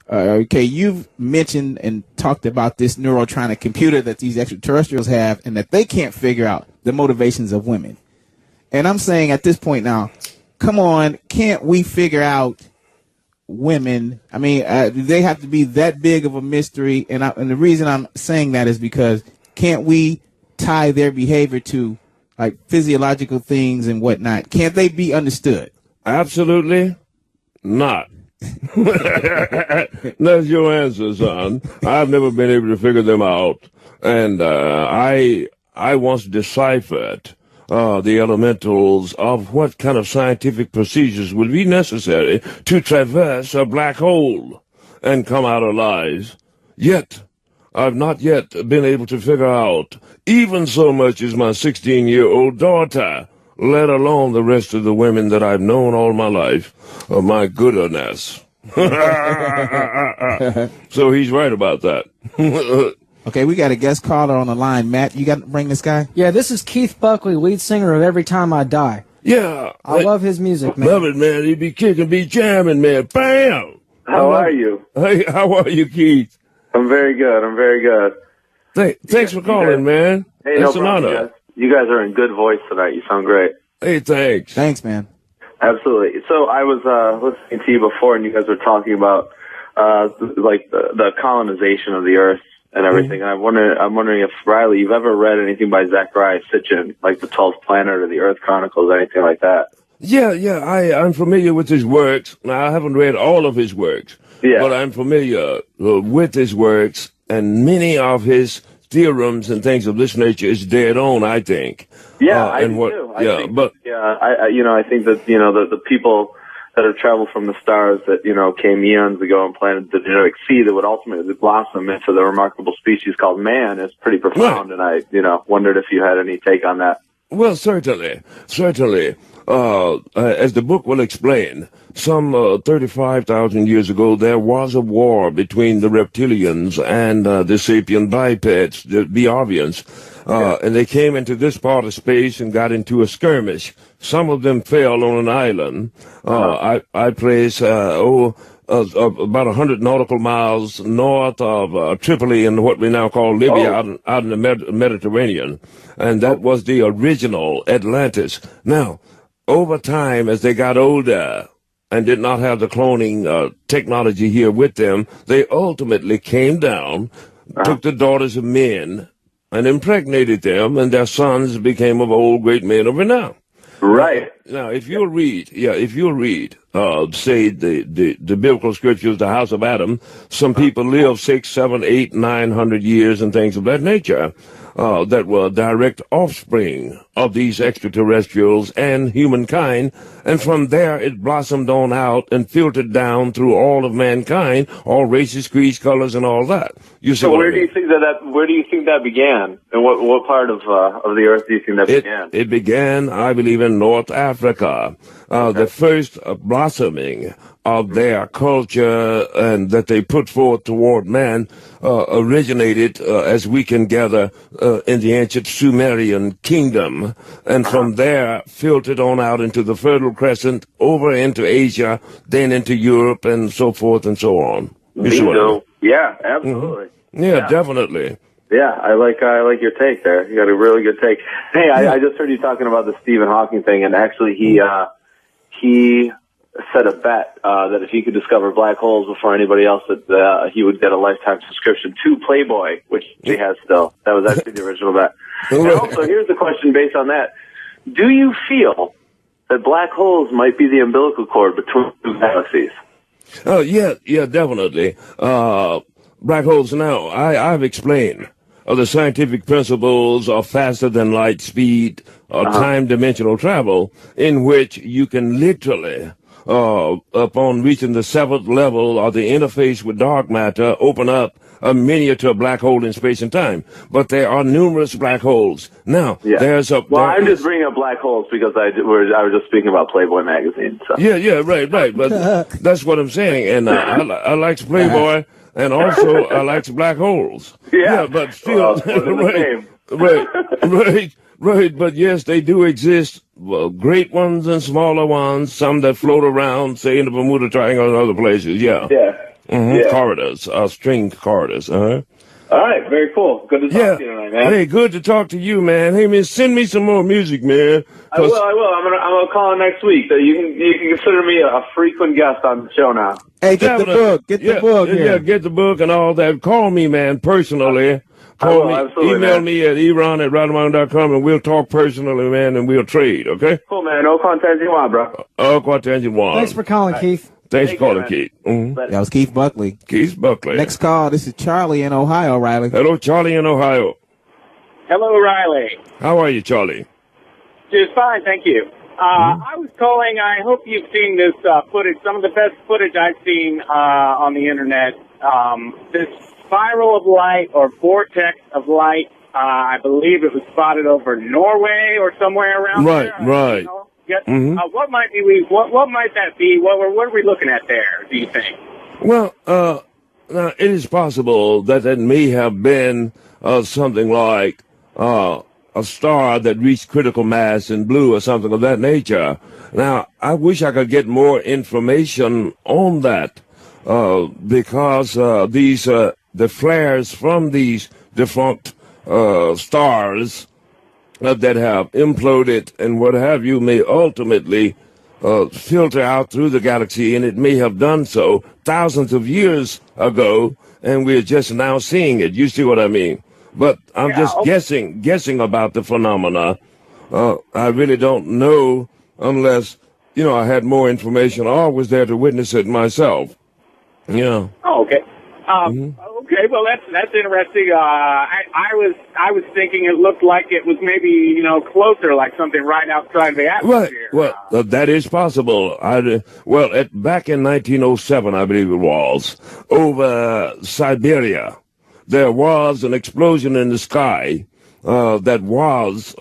Okay, you've mentioned and talked about this neurotronic computer that these extraterrestrials have and that they can't figure out the motivations of women. And I'm saying at this point now, come on, can't we figure out women? I mean, do they have to be that big of a mystery? And the reason I'm saying that is because can't we tie their behavior to like physiological things and whatnot? Can't they be understood? Absolutely not. That's your answer, son. I've never been able to figure them out. And I once deciphered the elementals of what kind of scientific procedures would be necessary to traverse a black hole and come out alive. Yet, I've not yet been able to figure out even so much as my 16-year-old daughter, let alone the rest of the women that I've known all my life. Oh, my goodness. So he's right about that. Okay, we got a guest caller on the line. Matt, you got to bring this guy? Yeah, this is Keith Buckley, lead singer of Every Time I Die. Yeah. I love his music, man. Love it, man. He be kicking, be jamming, man. Bam! How are you? Hey, how are you, Keith? I'm very good. I'm very good. Thanks for calling, man. Hey, it's no an problem. honor. You guys are in good voice tonight. You sound great. Hey, thanks. Thanks, man. Absolutely. So I was listening to you before, and you guys were talking about the colonization of the Earth and everything. And I'm wondering if, Riley, you've ever read anything by Zachariah Sitchin, like the 12th Planet or the Earth Chronicles, anything like that? Yeah, I'm familiar with his works. Now, I haven't read all of his works, but I'm familiar with his works, and many of his theorems and things of this nature is dead on, I think. Yeah, I do too. I think that, the people that have traveled from the stars that, came eons ago and planted the genetic seed that would ultimately blossom into the remarkable species called man is pretty profound, and I, wondered if you had any take on that. Well, certainly. As the book will explain, some 35,000 years ago, there was a war between the reptilians and the sapien bipeds, the Biavians, and they came into this part of space and got into a skirmish. Some of them fell on an island. I place about 100 nautical miles north of Tripoli in what we now call Libya, out in the Mediterranean, and that was the original Atlantis. Now, over time, as they got older and did not have the cloning technology here with them, they ultimately came down, took the daughters of men, and impregnated them, and their sons became of old great men of renown. Right. Now, if you'll read, say, the biblical scriptures, the house of Adam, some people live 6, 7, 8, 900 years and things of that nature, that were direct offspring of these extraterrestrials and humankind, and from there it blossomed on out and filtered down through all of mankind, all races, creeds, colors, and all that. You see, so where do you think that began, and what part of the Earth do you think that began? It began, I believe, in North Africa. The first blossoming of their culture and that they put forth toward man originated, as we can gather, in the ancient Sumerian kingdom, and from there filtered on out into the Fertile Crescent, over into Asia, then into Europe, and so forth and so on. Yeah, absolutely. Mm-hmm. Yeah, definitely. Yeah, I like your take there. You got a really good take. Hey, I just heard you talking about the Stephen Hawking thing, and actually he set a bet that if he could discover black holes before anybody else, that he would get a lifetime subscription to Playboy, which he has still. That was actually the original bet. And also, here's the question based on that. Do you feel that black holes might be the umbilical cord between two galaxies? Oh, yeah, definitely. Black holes, now, I've explained the scientific principles of faster than light speed, time-dimensional travel, in which you can literally, upon reaching the 7th level of the interface with dark matter, open up a miniature black hole in space and time. But there are numerous black holes. Now, I'm just bringing up black holes because I was just speaking about Playboy magazine. So. Yeah, right. But that's what I'm saying. And I like Playboy, and also I like black holes. Yeah, but still, right. But yes, they do exist. Well, great ones and smaller ones. Some that float around, say in the Bermuda Triangle and other places. Yeah. Mm-hmm. Corridors, string corridors. All right, very cool. Good to talk to you tonight, man. Hey, good to talk to you, man. Hey, man, send me some more music, man. I will. I'm gonna call in next week. You can consider me a frequent guest on the show now. Hey, get the book. Get the book. Yeah, get the book and all that. Call me, man, personally. Call me. Absolutely, email man. me at eron@radamon.com, and we'll talk personally, man, and we'll trade, okay? Cool, man. No contact you want, bro. Thanks for calling, Keith. Thanks for calling, Keith. Mm-hmm. That was Keith Buckley. Keith Buckley. Next call, this is Charlie in Ohio, Riley. Hello, Charlie in Ohio. Hello, Riley. How are you, Charlie? Just fine, thank you. I was calling. I hope you've seen this footage. Some of the best footage I've seen on the internet. This spiral of light or vortex of light. I believe it was spotted over Norway or somewhere around there. Right. What might that be? What are we looking at there? Do you think? Well, now it is possible that may have been something like a star that reached critical mass in blue or something of that nature. Now, I wish I could get more information on that because the flares from these defunct stars that have imploded and what have you may ultimately filter out through the galaxy, and it may have done so thousands of years ago, and we're just now seeing it. You see what I mean? But I'm just guessing about the phenomena. I really don't know unless, I had more information or was there to witness it myself. Yeah. Oh, okay. Okay, well that's interesting. I was thinking it looked like it was maybe closer, like something right outside the atmosphere. Right. Well, that is possible. Back in 1907, I believe it was, over Siberia, there was an explosion in the sky that was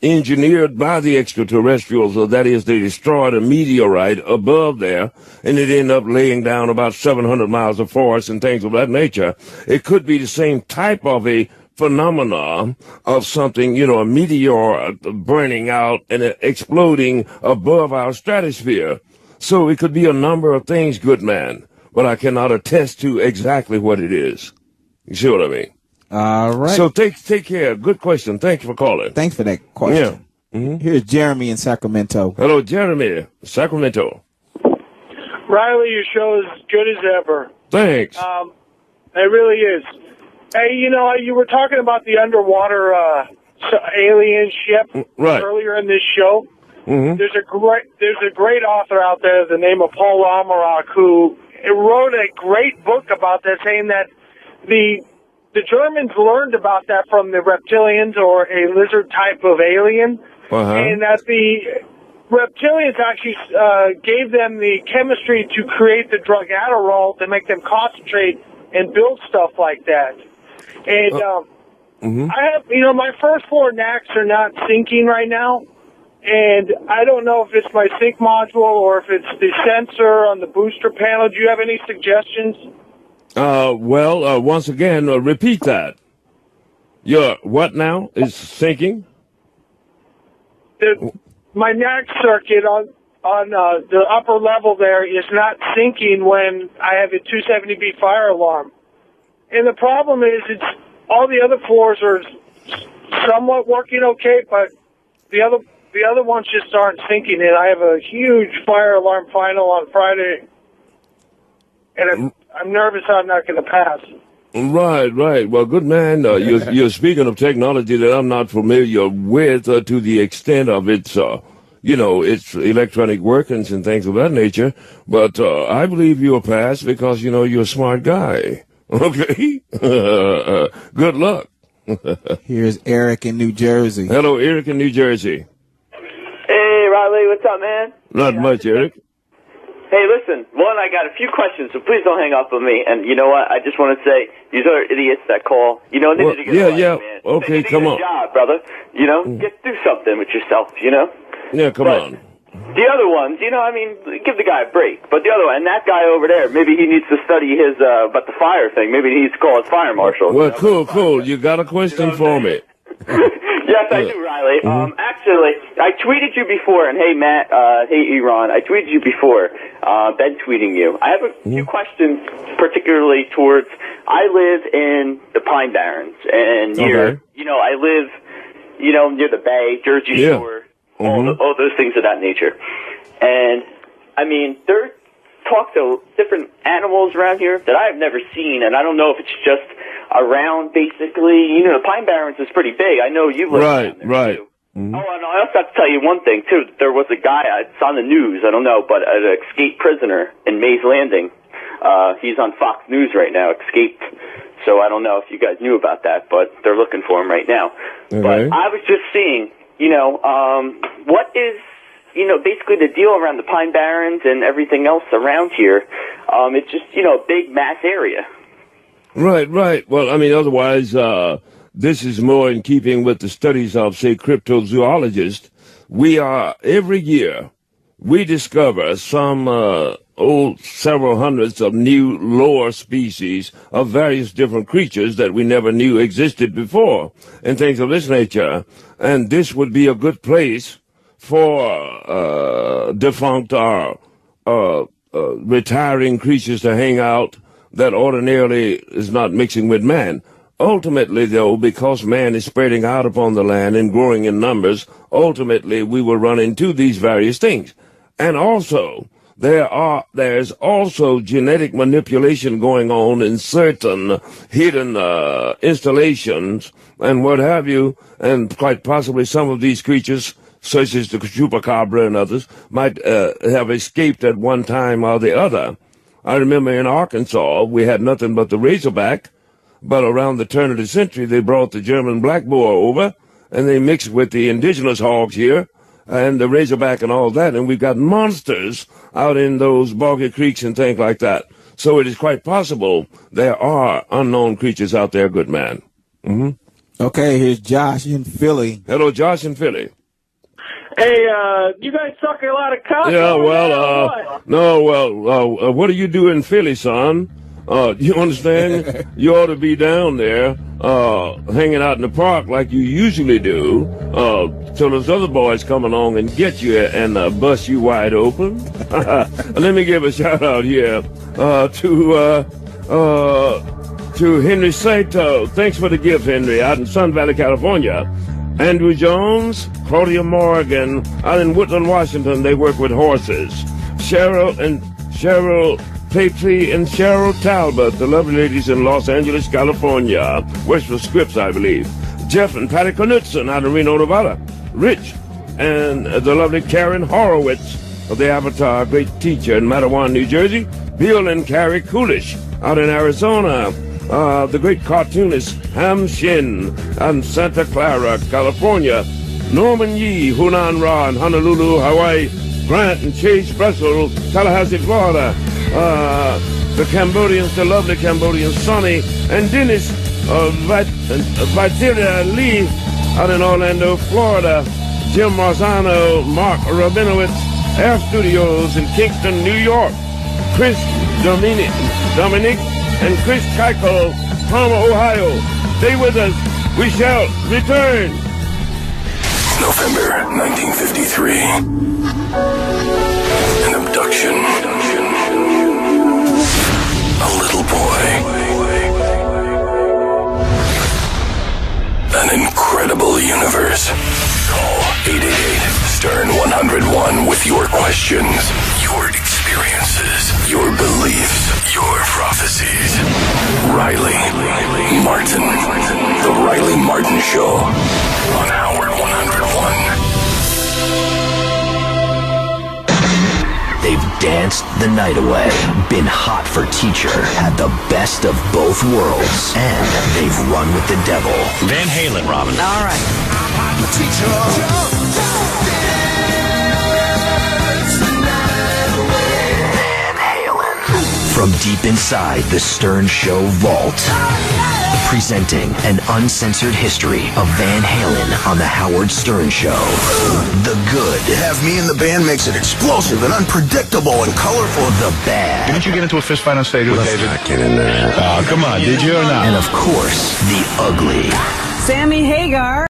engineered by the extraterrestrials, or that is, they destroyed a meteorite above there, and it ended up laying down about 700 miles of forest and things of that nature. It could be the same type of a phenomena of something, a meteor burning out and exploding above our stratosphere. So it could be a number of things, good man, but I cannot attest to exactly what it is. You see what I mean? All right. So take care. Good question. Thank you for calling. Thanks for that question. Yeah. Mm-hmm. Here's Jeremy in Sacramento. Hello, Jeremy, Sacramento. Riley, your show is good as ever. Thanks. It really is. Hey, you were talking about the underwater alien ship earlier in this show. Mm-hmm. There's a great author out there, the name of Paul Amarak, who wrote a great book about that, saying that the Germans learned about that from the reptilians, or a lizard type of alien, and that the reptilians actually gave them the chemistry to create the drug Adderall to make them concentrate and build stuff like that. And I have, my first 4 NACs are not syncing right now, and I don't know if it's my sync module or if it's the sensor on the booster panel. Do you have any suggestions? Once again, repeat that. Your what now is syncing? My NAC circuit on the upper level there is not syncing when I have a 270B fire alarm. And the problem is, it's all the other floors are somewhat working okay, but the other ones just aren't syncing. And I have a huge fire alarm final on Friday, and I'm nervous I'm not going to pass. Right. Well, good man. You're speaking of technology that I'm not familiar with to the extent of its, its electronic workings and things of that nature. But I believe you'll pass because, you're a smart guy. Okay? Good luck. Here's Eric in New Jersey. Hello, Eric in New Jersey. Hey, Riley. What's up, man? Not much, Eric. Hey, listen, one, I got a few questions, so please don't hang up on me. And you know what? I just want to say, these are idiots that call. They need to get a life, man. Okay, they come need on. A job, brother. Do something with yourself, Yeah, come on. The other ones, give the guy a break. But the other one, and that guy over there, maybe he needs to study his, about the fire thing. Maybe he needs to call his fire marshal. Well, cool. You got a question for me? Yes, Yes, I do, Riley. Actually, I tweeted you before, and hey, Matt, hey, Iran, I tweeted you before, been tweeting you. I have a few questions, particularly towards, I live in the Pine Barrens, and near, I live, near the Bay, Jersey Shore, all those things of that nature. And, I mean, there talk to different animals around here that I have never seen, and I don't know if it's just around, basically. The Pine Barrens is pretty big. I know you live down there, too. Oh, and I also have to tell you one thing, too. There was a guy, it's on the news, I don't know, but an escaped prisoner in Mays Landing. He's on Fox News right now, escaped. So I don't know if you guys knew about that, but they're looking for him right now. But I was just seeing, what is, basically the deal around the Pine Barrens and everything else around here. It's just, a big mass area. Right. Well, I mean, otherwise, this is more in keeping with the studies of, say, cryptozoologists. Every year, we discover some, several hundreds of new lower species of various different creatures that we never knew existed before, and things of this nature. And this would be a good place for defunct or retiring creatures to hang out that ordinarily is not mixing with man. Ultimately, though, because man is spreading out upon the land and growing in numbers, ultimately we will run into these various things. And also, there's also genetic manipulation going on in certain hidden installations and what have you, and quite possibly some of these creatures, such as the chupacabra and others, might have escaped at one time or the other. I remember in Arkansas, we had nothing but the razorback, but around the turn of the century, they brought the German black boar over, and they mixed with the indigenous hogs here, and the razorback and all that, and we've got monsters out in those boggy creeks and things like that. So it is quite possible there are unknown creatures out there, good man. Okay, here's Josh in Philly. Hello, Josh in Philly. Hey, you guys suck a lot of cock? Yeah, what do you do in Philly, son? You understand? You ought to be down there, hanging out in the park like you usually do, till those other boys come along and get you and bust you wide open. Let me give a shout out here, to Henry Sato. Thanks for the gift, Henry, out in Sun Valley, California. Andrew Jones, Claudia Morgan, out in Woodland, Washington, they work with horses. Cheryl Papri and Cheryl Talbot, the lovely ladies in Los Angeles, California. Works for Scripps, I believe. Jeff and Patty Knutson out in Reno, Nevada. Rich and the lovely Karen Horowitz of the Avatar, great teacher in Matawan, New Jersey. Bill and Carrie Coolish out in Arizona. The great cartoonist Ham Shin in Santa Clara, California. Norman Yee, Hunan Ra in Honolulu, Hawaii. Grant and Chase Bressel, Tallahassee, Florida. The Cambodians, the lovely Cambodians, Sonny and Dennis Viteria Lee out in Orlando, Florida. Jim Marzano, Mark Rabinowitz, Air Studios in Kingston, New York. Chris Dominic and Chris Keiko, Palmer, Ohio. Stay with us. We shall return. November 1953. An abduction. A little boy. An incredible universe. Call 888-STERN-101 with your questions, your experiences, your beliefs, your prophecies. Riley Martin. The Riley Martin Show on Howard 101. They've danced the night away, been hot for teacher, had the best of both worlds, and they've run with the devil. Van Halen, Robin. All right. I'm the teacher. Van Halen. From deep inside the Stern Show vault, presenting an uncensored history of Van Halen on the Howard Stern Show. The good. To have me in the band makes it explosive and unpredictable and colorful. The bad. Didn't you get into a fist fight on stage with David? Not get in there. Oh, come on. Did you or not? And of course, the ugly. Sammy Hagar.